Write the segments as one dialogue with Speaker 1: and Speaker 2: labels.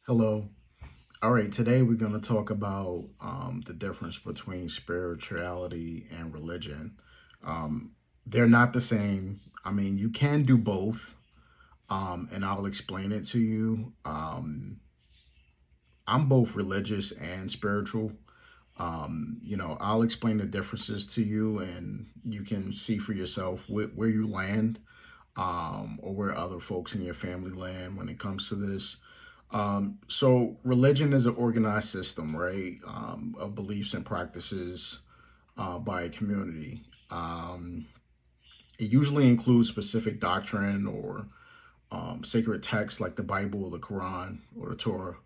Speaker 1: Hello. All right, today we're going to talk about the difference between spirituality and religion. Um, they're not the same. I mean, you can do both, and I'll explain it to you. I'm both religious and spiritual. I'll explain the differences to you, and you can see for yourself where you land, or where other folks in your family land when it comes to this. So religion is an organized system, right, of beliefs and practices by a community. It usually includes specific doctrine or sacred texts like the Bible, the Quran, or the Torah.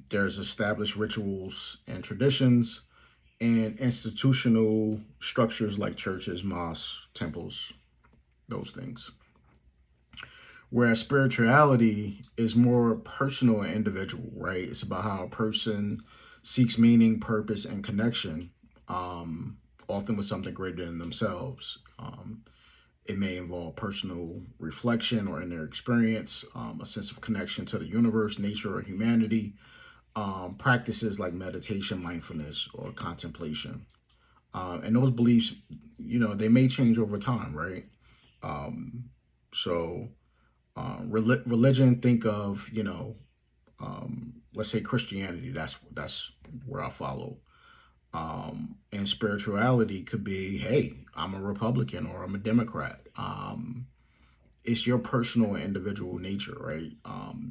Speaker 1: There's established rituals and traditions and institutional structures like churches, mosques, temples, those things. Whereas spirituality is more personal and individual, right? It's about how a person seeks meaning, purpose, and connection, often with something greater than themselves. It may involve personal reflection or inner experience, a sense of connection to the universe, nature, or humanity, practices like meditation, mindfulness, or contemplation. And those beliefs, they may change over time, right? So, religion, think of, let's say Christianity. That's where I follow. And spirituality could be, hey, I'm a Republican or I'm a Democrat. It's your personal individual nature, right?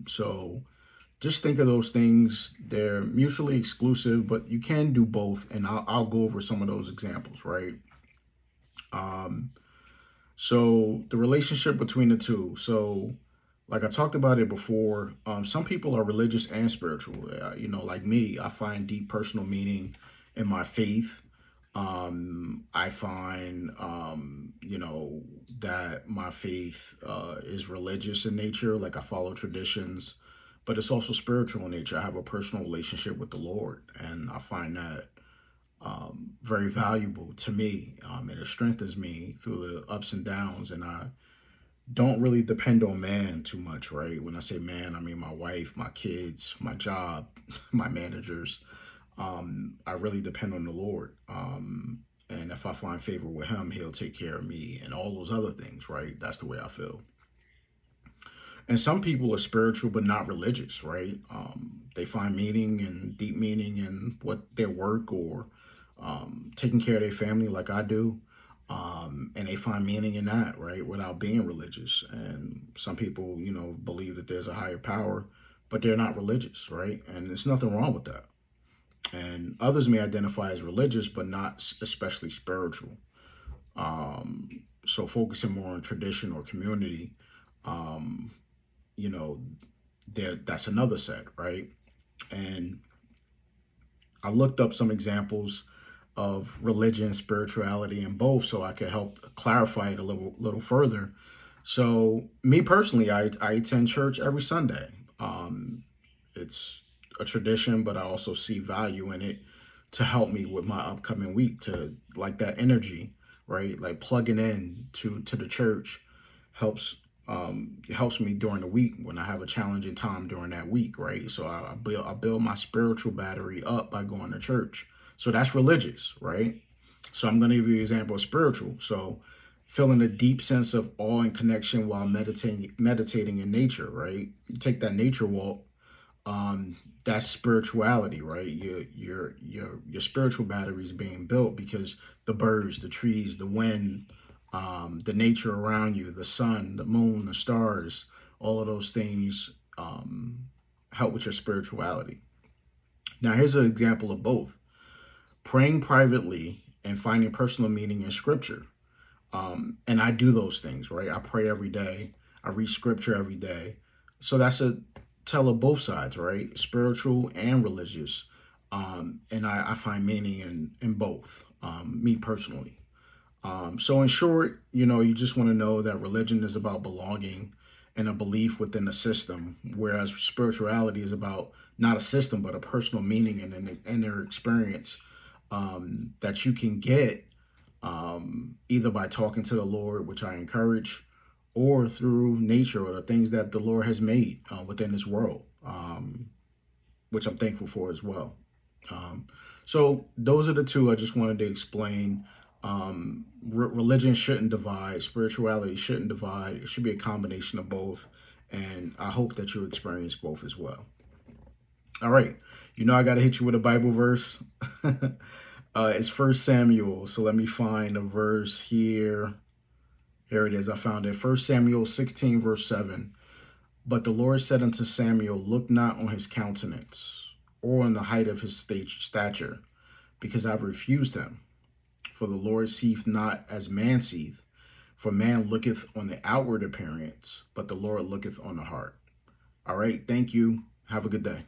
Speaker 1: So just think of those things. They're mutually exclusive, but you can do both, and I'll go over some of those examples, right? Um, so the relationship between the two. So like I talked about it before, some people are religious and spiritual. Like me, I find deep personal meaning in my faith. I find, that my faith is religious in nature, like I follow traditions, but it's also spiritual in nature. I have a personal relationship with the Lord, and I find that very valuable to me, and it strengthens me through the ups and downs. And I don't really depend on man too much, right? When I say man, I mean my wife, my kids, my job, my managers. I really depend on the Lord. And if I find favor with Him, He'll take care of me and all those other things, right? That's the way I feel. And some people are spiritual but not religious, right? They find meaning and deep meaning in what their work or taking care of their family, like I do. And they find meaning in that, right, without being religious. And some people, believe that there's a higher power, but they're not religious, right? And there's nothing wrong with that. And others may identify as religious, but not especially spiritual. So focusing more on tradition or community, um, you know, that's another set, right? And I looked up some examples of religion and spirituality in both so I could help clarify it a little further. So me personally, I attend church every Sunday. It's a tradition, but I also see value in it to help me with my upcoming week, to like that energy, right? Like plugging in to the church helps helps me during the week when I have a challenging time during that week, right? So I build my spiritual battery up by going to church. So that's religious, right? So I'm going to give you an example of spiritual. So feeling a deep sense of awe and connection while meditating in nature, right? You take that nature walk, that's spirituality, right? Your spiritual battery is being built because the birds, the trees, the wind, the nature around you, the sun, the moon, the stars, all of those things help with your spirituality. Now, here's an example of both: praying privately and finding personal meaning in Scripture. And I do those things, right? I pray every day. I read Scripture every day. So that's a tell of both sides, right? Spiritual and religious. And I find meaning in both, me personally. So, in short, you just want to know that religion is about belonging and a belief within a system, whereas spirituality is about not a system, but a personal meaning and an inner experience that you can get either by talking to the Lord, which I encourage, or through nature or the things that the Lord has made within this world, which I'm thankful for as well. Um, so those are the two I just wanted to explain. Religion shouldn't divide, spirituality shouldn't divide. It should be a combination of both. And I hope that you experience both as well. All right. You know, I got to hit you with a Bible verse. It's First Samuel. So let me find a verse here. Here it is. I found it. First Samuel 16, verse 7. But the Lord said unto Samuel, look not on his countenance or on the height of his stature, because I've refused him. For the Lord seeth not as man seeth. For man looketh on the outward appearance, but the Lord looketh on the heart. All right. Thank you. Have a good day.